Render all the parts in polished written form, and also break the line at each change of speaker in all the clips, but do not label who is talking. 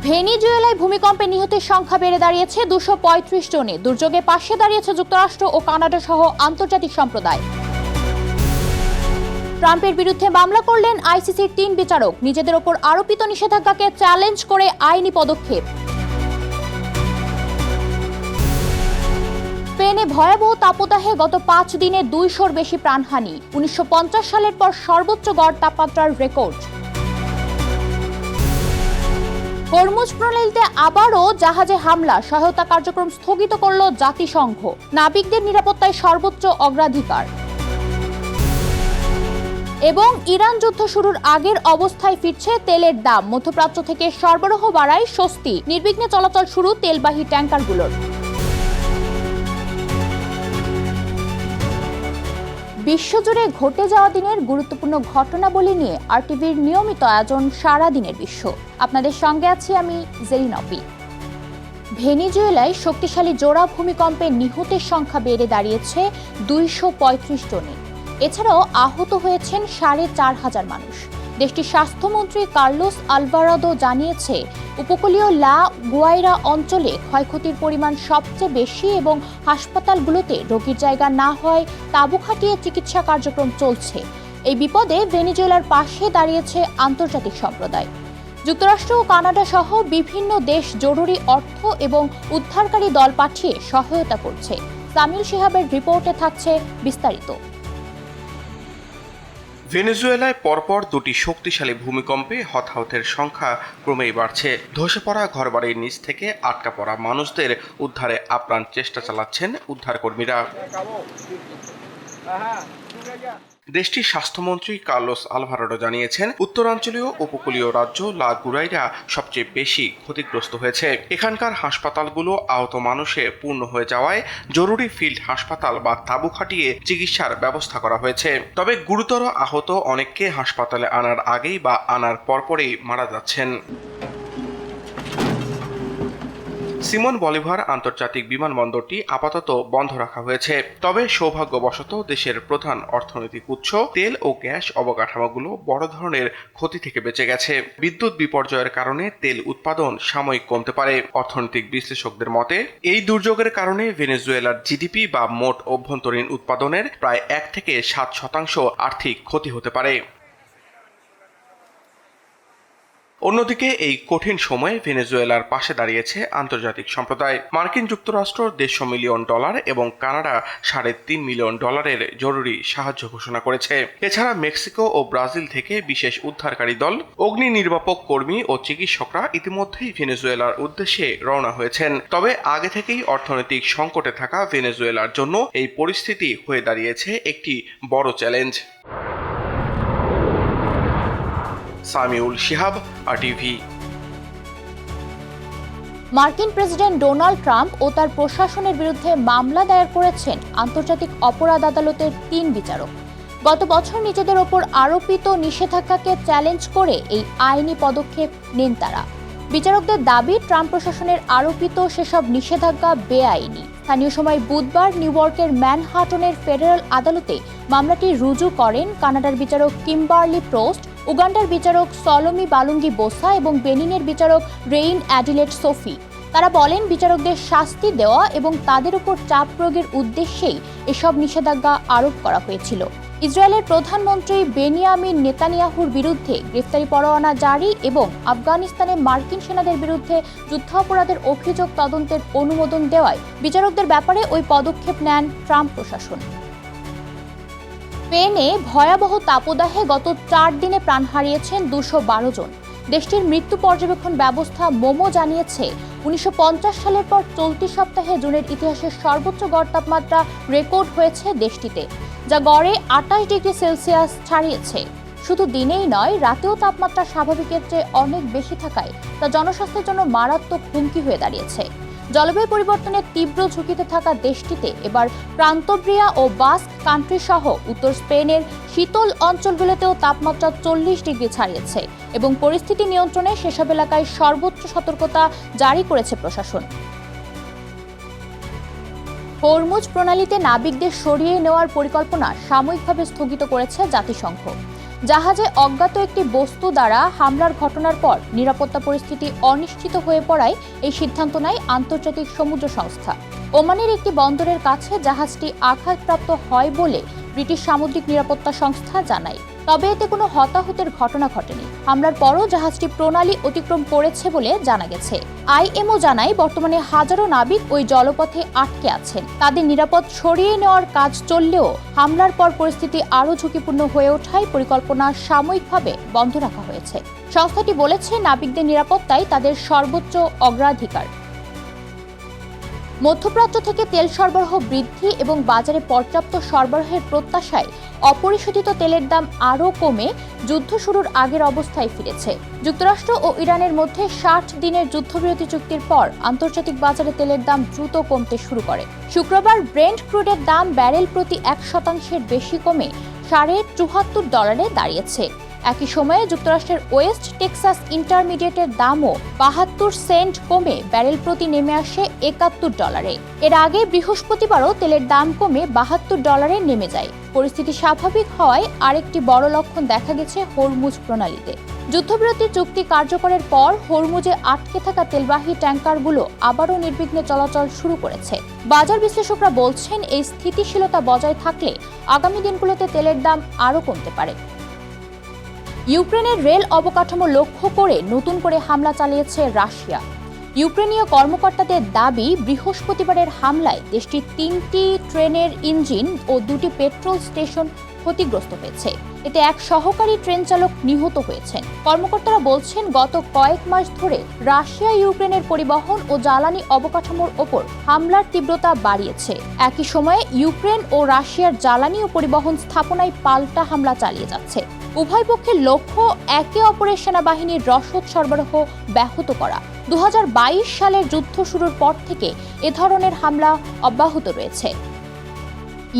ভেনিজুয়েলায় ভূমিকম্পে নিহতের সংখ্যা বেড়ে দাঁড়িয়েছে 235 জনে। দুর্যোগে পাশে দাঁড়িয়েছে যুক্তরাষ্ট্র ও কানাডা সহ আন্তর্জাতিক সম্প্রদায়। ট্রাম্পের বিরুদ্ধে মামলা করলেন আইসিসির 3 বিচারক। নিজেদের ওপর আরোপিত নিষেধাজ্ঞাকে চ্যালেঞ্জ করে আইনি পদক্ষেপ। স্পেনে ভয়াবহ তাপদাহে গত 5 দিনে 200-র বেশি প্রাণহানি। 1950 সালের পর সর্বোচ্চ গড় তাপমাত্রার রেকর্ড। হরমুজ প্রণালীতে আবারও জাহাজে হামলা, সহায়তা কার্যক্রম স্থগিত করল জাতিসংঘ। নাবিকদের নিরাপত্তায় সর্বোচ্চ অগ্রাধিকার। এবং ইরান যুদ্ধ শুরুর আগের অবস্থায় ফিরছে তেলের দাম। মধ্যপ্রাচ্য থেকে সরবরাহ বাড়ায় স্বস্তি। নির্বিঘ্নে চলাচল শুরু তেলবাহী ট্যাঙ্কারগুলোর। বিশ্বজুড়ে ঘটে যাওয়া দিনের গুরুত্বপূর্ণ ঘটনাবলী নিয়ে আরটিভির নিয়মিত আয়োজন সারা দিনের বিশ্ব। আপনাদের সঙ্গে আছি আমি জেরিন অপি। ভেনিজুয়েলায় শক্তিশালী জোড়া ভূমিকম্পে নিহতের সংখ্যা বেড়ে দাঁড়িয়েছে 235 জনে। এছাড়াও আহত হয়েছেন 4,500 মানুষ। দেশটির স্বাস্থ্যমন্ত্রী কার্লোস আলভারাদো জানিয়েছে, উপকূলীয় লা গুয়াইরা অঞ্চলে ক্ষয়ক্ষতির পরিমাণ সবচেয়ে বেশি এবং হাসপাতালগুলোতে রোগীর জায়গা না হয় তাঁবু খাটিয়ে চিকিৎসা কার্যক্রম চলছে। এই বিপদে ভেনিজুয়েলার পাশে দাঁড়িয়েছে আন্তর্জাতিক সম্প্রদায়। যুক্তরাষ্ট্র ও কানাডা সহ বিভিন্ন দেশ জরুরি অর্থ এবং উদ্ধারকারী দল পাঠিয়ে সহায়তা করছে। সামিউল শিহাবের রিপোর্টে থাকছে বিস্তারিত।
ভেনেজুয়েলায় পরপর দুটি শক্তিশালী ভূমিকম্পে হতাহতের সংখ্যা ক্রমেই বাড়ছে। ধসে পড়া ঘরবাড়ির নিচ থেকে আটকা পড়া মানুষদের উদ্ধারে আপ্রাণ চেষ্টা চালাচ্ছেন উদ্ধারকর্মীরা। দেশটির স্বাস্থ্যমন্ত্রী কার্লোস আলভারাডো জানিয়েছেন, উত্তরাঞ্চলীয় উপকূলীয় রাজ্য লা গুরাইরা সবচেয়ে বেশি ক্ষতিগ্রস্ত হয়েছে। এখানকার হাসপাতালগুলো আহত মানুষে পূর্ণ হয়ে যাওয়ায় জরুরি ফিল্ড হাসপাতাল বা তাঁবু খাটিয়ে চিকিৎসার ব্যবস্থা করা হয়েছে। তবে গুরুতর আহত অনেককে হাসপাতালে আনার আগেই বা আনার পরপরই মারা যাচ্ছেন। সিমন বলিভার আন্তর্জাতিক বিমানবন্দরটি আপাতত বন্ধ রাখা হয়েছে। তবে সৌভাগ্যবশত দেশের প্রধান অর্থনৈতিক উৎস তেল ও গ্যাস অবকাঠামোগুলো বড় ধরনের ক্ষতি থেকে বেঁচে গেছে। বিদ্যুৎ বিপর্যয়ের কারণে তেল উৎপাদন সাময়িক কমতে পারে। অর্থনৈতিক বিশ্লেষকদের মতে, এই দুর্যোগের কারণে ভেনেজুয়েলার জিডিপি বা মোট অভ্যন্তরীণ উৎপাদনের প্রায় 1 থেকে 7% আর্থিক ক্ষতি হতে পারে। অন্যদিকে এই কঠিন সময়ে ভেনেজুয়েলার পাশে দাঁড়িয়েছে আন্তর্জাতিক সম্প্রদায়। মার্কিন যুক্তরাষ্ট্র $150 মিলিয়ন এবং কানাডা $3.5 মিলিয়ন জরুরি সাহায্য ঘোষণা করেছে। এছাড়া মেক্সিকো ও ব্রাজিল থেকে বিশেষ উদ্ধারকারী দল, অগ্নি নির্বাপক কর্মী ও চিকিৎসকরা ইতিমধ্যেই ভেনেজুয়েলার উদ্দেশ্যে রওনা হয়েছেন। তবে আগে থেকেই অর্থনৈতিক সংকটে থাকা ভেনেজুয়েলার জন্য এই পরিস্থিতি হয়ে দাঁড়িয়েছে একটি বড় চ্যালেঞ্জ। সামিউল শিহাব, আরটিভি।
মার্কিন প্রেসিডেন্ট ডোনাল্ড ট্রাম্প ও তার প্রশাসনের বিরুদ্ধে মামলা দায়ের করেছেন আন্তর্জাতিক অপরাধ আদালতের 3 বিচারক। গত বছর নিজেদের ওপর আরোপিত নিষেধাজ্ঞাকে চ্যালেঞ্জ করে এই আইনি পদক্ষেপ নেন তারা। বিচারকদের দাবি, ট্রাম্প প্রশাসনের আরোপিত সেসব নিষেধাজ্ঞা বেআইনি। স্থানীয় সময় বুধবার নিউ ইয়র্কের ম্যানহাটনের ফেডারেল আদালতে মামলাটি রুজু করেন কানাডার বিচারক কিম্বারলি প্রোস্ট, উগান্ডার বিচারক সলোমি বালুঙ্গি বোসা এবং বেনিনের বিচারক রেইন অ্যাডিলেট সোফি। তারা বলেন, বিচারকদের শাস্তি দেওয়া এবং তাদের উপর চাপ প্রয়োগের উদ্দেশ্যেই এসব নিষেধাজ্ঞা আরোপ করা হয়েছিল। ইসরায়েলের প্রধানমন্ত্রী বেনিয়ামিন নেতানিয়াহুর বিরুদ্ধে গ্রেফতারি পরোয়ানা জারি এবং আফগানিস্তানে মার্কিন সেনাদের বিরুদ্ধে যুদ্ধাপরাধের অভিযোগ তদন্তের অনুমোদন দেওয়ায় বিচারকদের ব্যাপারে ওই পদক্ষেপ নেন ট্রাম্প প্রশাসন। স্পেনে ভয়াবহ তাপদাহে গত 4 দিনে প্রাণ হারিয়েছেন 212 জন। দেশটির মৃত্যু পর্যবেক্ষণ ব্যবস্থা মোমো জানিয়েছে, 1950 সালের পর চলতি সপ্তাহে জুনের ইতিহাসের সর্বোচ্চ গড় তাপমাত্রা রেকর্ড হয়েছে দেশটিতে, যা গড়ে 28 ডিগ্রি সেলসিয়াস ছাড়িয়েছে। শুধু দিনেই নয়, রাতেও তাপমাত্রা স্বাভাবিকের চেয়ে অনেক বেশি থাকায় তা জনস্বাস্থ্যের জন্য মারাত্মক হুমকি হয়ে দাঁড়িয়েছে। জলবায়ু পরিবর্তনের তীব্র ঝুঁকিতে থাকা দেশটিতে এবার প্রান্তব্রিয়া ও বাস্ক কান্ট্রি সহ উত্তর স্পেনের শীতল অঞ্চলগুলোতেও তাপমাত্রা 40 ডিগ্রি ছাড়িয়েছে এবং পরিস্থিতি নিয়ন্ত্রণে সেসব এলাকায় সর্বোচ্চ সতর্কতা জারি করেছে প্রশাসন। হরমুজ প্রণালীতে নাবিকদের সরিয়ে নেওয়ার পরিকল্পনা সাময়িকভাবে স্থগিত করেছে জাতিসংঘ। জাহাজে অজ্ঞাত একটি বস্তু দ্বারা হামলার ঘটনার পর নিরাপত্তা পরিস্থিতি অনিশ্চিত হয়ে পড়ায় এই সিদ্ধান্ত নেয় আন্তর্জাতিক সমুদ্র সংস্থা। ওমানের একটি বন্দরের কাছে জাহাজটি আঘাতপ্রাপ্ত হয় বলে ব্রিটিশ সামুদ্রিক নিরাপত্তা সংস্থা জানায়। তবে এতে কোনো হতাহতের ঘটনা ঘটেনি। হামলার পরও জাহাজটি প্রণালী অতিক্রম করেছে বলে জানা গেছে। আইএমও জানায় বর্তমানে হাজারো নাবিক ওই জলপথে আটকে আছেন। তাদের নিরাপদ সরিয়ে নেওয়ার কাজ চললেও হামলার পর পরিস্থিতি আরও ঝুঁকিপূর্ণ হয়ে ওঠায় পরিকল্পনা সাময়িকভাবে বন্ধ রাখা হয়েছে। সংস্থাটি বলেছে নাবিকদের নিরাপত্তাই তাদের সর্বোচ্চ অগ্রাধিকার। মধ্যপ্রাচ্য থেকে তেল সরবরাহ বৃদ্ধি এবং বাজারে পর্যাপ্ত সরবরাহের প্রত্যাশায় অপরিশোধিত তেলের দাম আরও কমে যুদ্ধ শুরুর আগের অবস্থায় ফিরেছে। যুক্তরাষ্ট্র ও ইরানের মধ্যে 60 দিনের যুদ্ধবিরতি চুক্তির পর আন্তর্জাতিক বাজারে তেলের দাম দ্রুত কমতে শুরু করে। শুক্রবার ব্রেন্ট ক্রুডের দাম ব্যারেল প্রতি 1% বেশি কমে $74 দাঁড়িয়েছে। একই সময়ে যুক্তরাষ্ট্রের ওয়েস্ট টেক্সাস ইন্টারমিডিয়েটের দামও 72 সেন্ট কমে ব্যারেল প্রতি নেমে আসে $71। এর আগে বৃহস্পতিবারও তেলের দাম কমে $72 নেমে যায়। পরিস্থিতি স্বাভাবিক হওয়ায় আরেকটি বড় লক্ষণ দেখা গেছে হরমুজ প্রণালীতে। যুদ্ধবিরতি চুক্তি কার্যকরের পর হরমুজে আটকে থাকা তেলবাহী ট্যাঙ্কারগুলো আবারও নির্বিঘ্নে চলাচল শুরু করেছে। বাজার বিশ্লেষকরা বলছেন এই স্থিতিশীলতা বজায় থাকলে আগামী দিনগুলোতে তেলের দাম আরও কমতে পারে। ইউক্রেনের রেল অবকাঠামো লক্ষ্য করে নতুন করে হামলা চালিয়েছে রাশিয়া। ইউক্রেনীয় কর্মকর্তাদের দাবি, বৃহস্পতিবারের হামলায় দেশটির 3টি ট্রেনের ইঞ্জিন ও 2টি পেট্রোল স্টেশন ক্ষতিগ্রস্ত হয়েছে। এতে এক সহকারী ট্রেন চালক নিহত হয়েছেন। কর্মকর্তারা বলছেন, গত কয়েক মাস ধরে রাশিয়া ইউক্রেনের পরিবহন ও জ্বালানি অবকাঠামোর ওপর হামলার তীব্রতা বাড়িয়েছে। একই সময়ে ইউক্রেন ও রাশিয়ার জ্বালানি ও পরিবহন স্থাপনায় পাল্টা হামলা চালিয়ে যাচ্ছে। উভয় পক্ষের লক্ষ্য একে অপরের সেনাবাহিনীর রসদ সরবরাহ ব্যাহত করা। 2022 সালের যুদ্ধ শুরুর পর থেকে এ ধরনের হামলা অব্যাহত রয়েছে।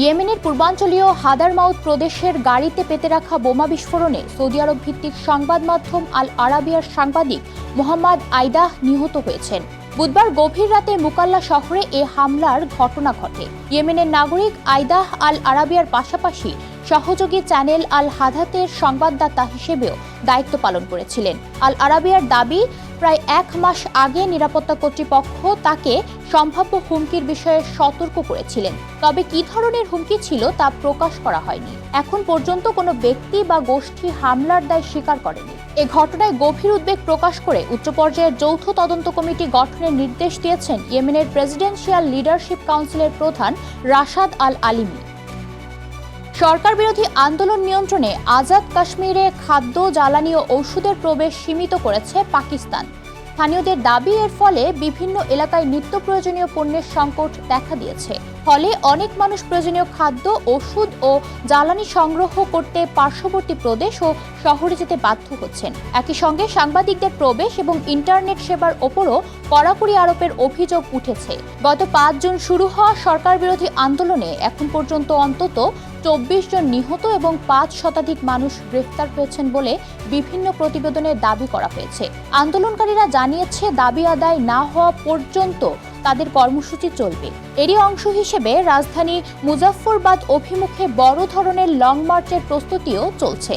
ইয়েমেনের পূর্বাঞ্চলীয় হাদারমাউত প্রদেশের গাড়িতে পেতে রাখা বোমা বিস্ফোরণে সৌদি আরব ভিত্তিক সংবাদ মাধ্যম আল আরাবিয়ার সাংবাদিক মোহাম্মদ আইদাহ নিহত হয়েছেন। বুধবার গভীর রাতে মুকাল্লা শহরে এ হামলার ঘটনা ঘটে। ইয়েমেনের নাগরিক আইদাহ আল আরাবিয়ার পাশাপাশি সহযোগী চ্যানেল আল হাদাতের সংবাদদাতা হিসেবেও দায়িত্ব পালন করেছিলেন। আল আরাবিয়ার দাবি, প্রায় 1 মাস আগে নিরাপত্তা কর্তৃপক্ষ তাকে সম্ভাব্য হুমকির বিষয়ে সতর্ক করেছিলেন। তবে কী ধরনের হুমকি ছিল তা প্রকাশ করা হয়নি। এখন পর্যন্ত কোনো ব্যক্তি বা গোষ্ঠী হামলার দায় স্বীকার করেনি। এ ঘটনায় গভীর উদ্বেগ প্রকাশ করে উচ্চ পর্যায়ের যৌথ তদন্ত কমিটি গঠনের নির্দেশ দিয়েছেন ইয়েমেনের প্রেসিডেন্সিয়াল লিডারশিপ কাউন্সিলের প্রধান রাশাদ আল আলিমি। সরকার বিরোধী আন্দোলন নিয়ন্ত্রণে আজাদ কাশ্মীরে খাদ্য, জ্বালানি ও ওষুধের প্রবেশ সীমিত করেছে পাকিস্তান। স্থানীয়দের দাবি, এর ফলে বিভিন্ন এলাকায় নিত্য প্রয়োজনীয় পণ্যের সংকট দেখা দিয়েছে। ফলে অনেক মানুষ প্রয়োজনীয় খাদ্য, ওষুধ ও জ্বালানি সংগ্রহ করতে পার্শ্ববর্তী প্রদেশ ও শহরে যেতে বাধ্য হচ্ছেন। একই সঙ্গে সাংবাদিকদের প্রবেশ এবং ইন্টারনেট সেবার ওপরও কড়াকড়ি আরোপের অভিযোগ উঠেছে। গত 5 জুন শুরু হওয়া সরকার বিরোধী আন্দোলনে এখন পর্যন্ত অন্তত 24 জন নিহত এবং 5 শতাধিক মানুষ গ্রেফতার হয়েছেন বলে বিভিন্ন প্রতিবেদনে দাবি করা হয়েছে। আন্দোলনকারীরা জানিয়েছে, দাবি আদায় না হওয়া পর্যন্ত তাদের কর্মসূচি চলবে। এরই অংশ হিসেবে রাজধানী মুজাফফরবাদ অভিমুখে বড় ধরনের লং মার্চের প্রস্তুতিও চলছে।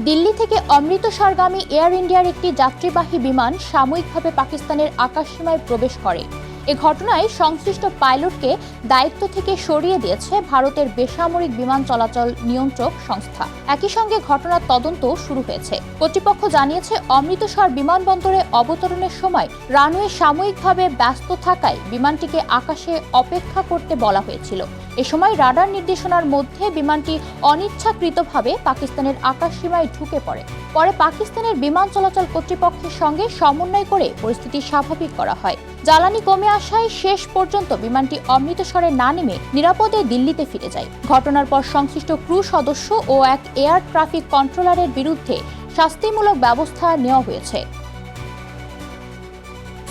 দিল্লি থেকে অমৃতসরগামী এয়ার ইন্ডিয়ার একটি যাত্রীবাহী বিমান সাময়িকভাবে পাকিস্তানের আকাশসীমায় প্রবেশ করে। এ ঘটনায় সংশ্লিষ্ট পাইলটকে দায়িত্ব থেকে সরিয়ে দিয়েছে ভারতের বেসামরিক বিমান চলাচল নিয়ন্ত্রক সংস্থা। একই সঙ্গে ঘটনার তদন্ত শুরু হয়েছে। কর্তৃপক্ষ জানিয়েছে, অমৃতসর বিমানবন্দরে অবতরণের সময় রানওয়ে সাময়িকভাবে ব্যস্ত থাকায় বিমানটিকে আকাশে অপেক্ষা করতে বলা হয়েছিল। এ সময় রাডার নির্দেশনার মধ্যে বিমানটি অনিচ্ছাকৃতভাবে পাকিস্তানের আকাশসীমায় ঢুকে পড়ে। পরে পাকিস্তানের বিমান চলাচল কর্তৃপক্ষের সঙ্গে সমন্বয় করে পরিস্থিতি স্বাভাবিক করা হয়। জ্বালানি কমে আসায় শেষ পর্যন্ত বিমানটি অমৃতসরে না নেমে নিরাপদে দিল্লিতে ফিরে যায়। ঘটনার পর সংশ্লিষ্ট ক্রু সদস্য ও এক এয়ার ট্রাফিক কন্ট্রোলারের বিরুদ্ধে শাস্তিমূলক ব্যবস্থা নেওয়া হয়েছে।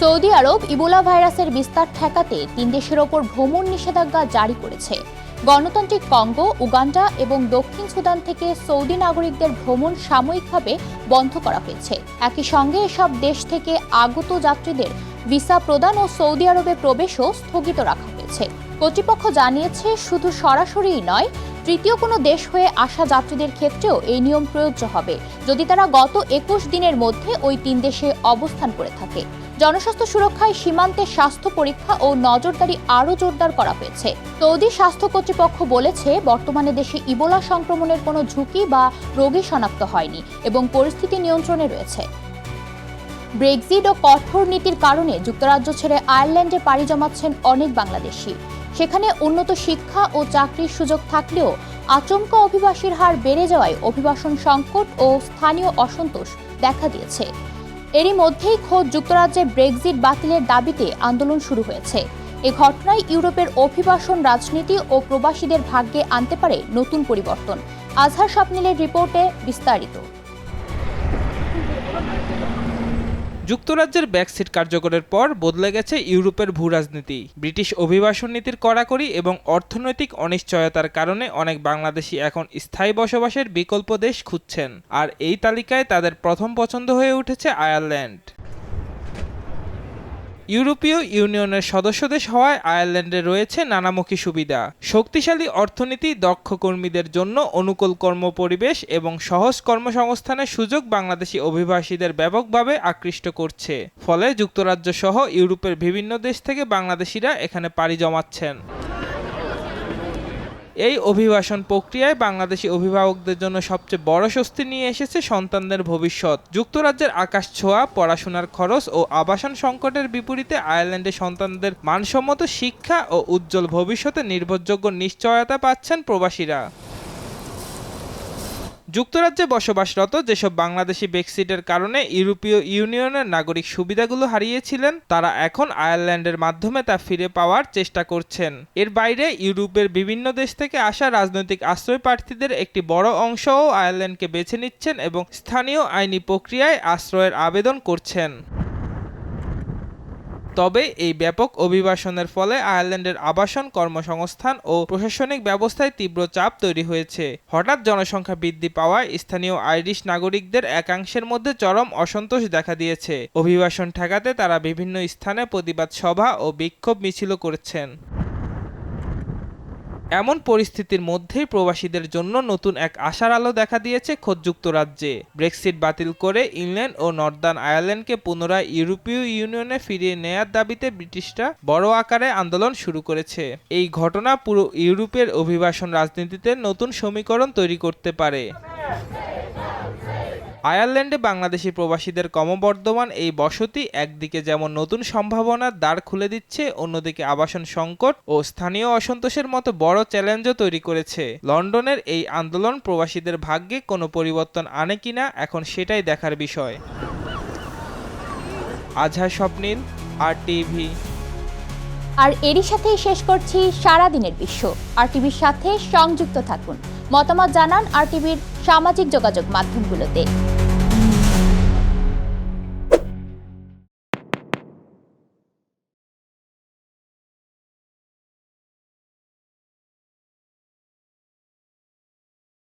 সৌদি আরব ইবোলা ভাইরাসের বিস্তার ঠেকাতে 3 দেশের ওপর ভ্রমণ নিষেধাজ্ঞা জারি করেছে। গণতান্ত্রিক কঙ্গো, উগান্ডা এবং দক্ষিণ সুদান থেকে সৌদি নাগরিকদের ভ্রমণ সাময়িকভাবে বন্ধ করা হয়েছে। একই সঙ্গে এসব দেশ থেকে আগত যাত্রীদের ভিসা প্রদান ও সৌদি আরবে প্রবেশও স্থগিত রাখা হয়েছে। কর্তৃপক্ষ জানিয়েছে, শুধু সরাসরিই নয়, তৃতীয় কোনো দেশ হয়ে আসা যাত্রীদের ক্ষেত্রেও এই নিয়ম প্রযোজ্য হবে যদি তারা গত 21 দিনের মধ্যে ওই 3 দেশে অবস্থান করে থাকে। জনস্বাস্থ্য সুরক্ষায় সীমান্তে স্বাস্থ্য পরীক্ষা ও নজরদারি আরও জোরদার করা হয়েছে। সৌদি স্বাস্থ্য কর্তৃপক্ষ বলেছে, বর্তমানে দেশে ইবোলা সংক্রমণের কোনো ঝুঁকি বা রোগী শনাক্ত হয়নি এবং পরিস্থিতি নিয়ন্ত্রণে রয়েছে। ব্রেক্সিট ও কঠোর নীতির কারণে যুক্তরাজ্য ছেড়ে আয়ারল্যান্ডে পাড়ি জমাচ্ছেন অনেক বাংলাদেশি। সেখানে উন্নত শিক্ষা ও চাকরির সুযোগ থাকলেও আচমকা অভিবাসীর হার বেড়ে যাওয়ায় অভিবাসন সংকট ও স্থানীয় অসন্তোষ দেখা দিয়েছে। এরই মধ্যেই খোদ যুক্তরাজ্যে ব্রেক্সিট বাতিলের দাবিতে আন্দোলন শুরু হয়েছে। এ ঘটনায় ইউরোপের অভিবাসন রাজনীতি ও প্রবাসীদের ভাগ্যে আনতে পারে নতুন পরিবর্তন। আজহার স্বপ্নিলের রিপোর্টে বিস্তারিত।
যুক্তরাজ্যের ব্রেক্সিট কার্যকরের পর বদলে গেছে ইউরোপের ভূরাজনীতি। ব্রিটিশ অভিবাসন নীতির কড়াকড়ি এবং অর্থনৈতিক অনিশ্চয়তার কারণে অনেক বাংলাদেশি এখন স্থায়ী বসবাসের বিকল্প দেশ খুঁজছেন, আর এই তালিকায় তাদের প্রথম পছন্দ হয়ে উঠেছে আয়ারল্যান্ড। ইউরোপীয় ইউনিয়নের সদস্য দেশ হওয়ায় আয়ারল্যান্ডে রয়েছে নানামুখী সুবিধা। শক্তিশালী অর্থনীতি, দক্ষ কর্মীদের জন্য অনুকূল কর্মপরিবেশ এবং সহজ কর্মসংস্থানের সুযোগ বাংলাদেশি অভিবাসীদের ব্যাপকভাবে আকৃষ্ট করছে। ফলে যুক্তরাজ্য সহ ইউরোপের বিভিন্ন দেশ থেকে বাংলাদেশিরা এখানে পাড়ি জমাচ্ছেন। এই অভিবাসন প্রক্রিয়ায় বাংলাদেশি অভিভাবকদের জন্য সবচেয়ে বড় স্বস্তি নিয়ে এসেছে সন্তানদের ভবিষ্যৎ। যুক্তরাজ্যের আকাশ ছোঁয়া পড়াশোনার খরচ ও আবাসন সংকটের বিপরীতে আয়ারল্যান্ডে সন্তানদের মানসম্মত শিক্ষা ও উজ্জ্বল ভবিষ্যতে নির্ভরযোগ্য নিশ্চয়তা পাচ্ছেন প্রবাসীরা। যুক্তরাজ্যে বসবাসরত যেসব বাংলাদেশি ব্রেক্সিটের কারণে ইউরোপীয় ইউনিয়নের নাগরিক সুবিধাগুলো হারিয়েছিলেন, তারা এখন আয়ারল্যান্ডের মাধ্যমে তা ফিরে পাওয়ার চেষ্টা করছেন। এর বাইরে ইউরোপের বিভিন্ন দেশ থেকে আসা রাজনৈতিক আশ্রয় প্রার্থীদের একটি বড় অংশও আয়ারল্যান্ডকে বেছে নিচ্ছেন এবং স্থানীয় আইনি প্রক্রিয়ায় আশ্রয়ের আবেদন করছেন। তবে এই ব্যাপক অভিবাসনের ফলে আয়ারল্যান্ডের আবাসন, কর্মসংস্থান ও প্রশাসনিক ব্যবস্থায় তীব্র চাপ তৈরি হয়েছে। হঠাৎ জনসংখ্যা বৃদ্ধি পাওয়ায় স্থানীয় আইরিশ নাগরিকদের একাংশের মধ্যে চরম অসন্তোষ দেখা দিয়েছে। অভিবাসন ঠেকাতে তারা বিভিন্ন স্থানে প্রতিবাদ সভা ও বিক্ষোভ মিছিলও করেছেন। এমন পরিস্থিতির মধ্যেই প্রবাসীদের জন্য নতুন এক আশার আলো দেখা দিয়েছে খোদ যুক্তরাজ্যে। ব্রেক্সিট বাতিল করে ইংল্যান্ড ও নর্দার্ন আয়ারল্যান্ডকে পুনরায় ইউরোপীয় ইউনিয়নে ফিরিয়ে নেয়ার দাবিতে ব্রিটিশরা বড় আকারে আন্দোলন শুরু করেছে। এই ঘটনা পুরো ইউরোপের অভিবাসন রাজনীতিতে নতুন সমীকরণ তৈরি করতে পারে। আয়ারল্যান্ডে বাংলাদেশি প্রবাসীদের ক্রমবর্ধমান এই বসতি একদিকে যেমন নতুন সম্ভাবনার দ্বার খুলে দিচ্ছে, অন্যদিকে আবাসন সংকট ও স্থানীয় অসন্তোষের মতো বড় চ্যালেঞ্জও তৈরি করেছে। লন্ডনের এই আন্দোলন প্রবাসীদের ভাগ্যে কোনো পরিবর্তন আনে কিনা এখন সেটাই দেখার বিষয়। আজহার স্বপ্নিল, RTV।
আর এরই সাথেই শেষ করছি সারাদিনের বিশ্ব। RTVর সাথে সংযুক্ত থাকুন, মতামত জানান RTVর সামাজিক যোগাযোগ মাধ্যমগুলোতে।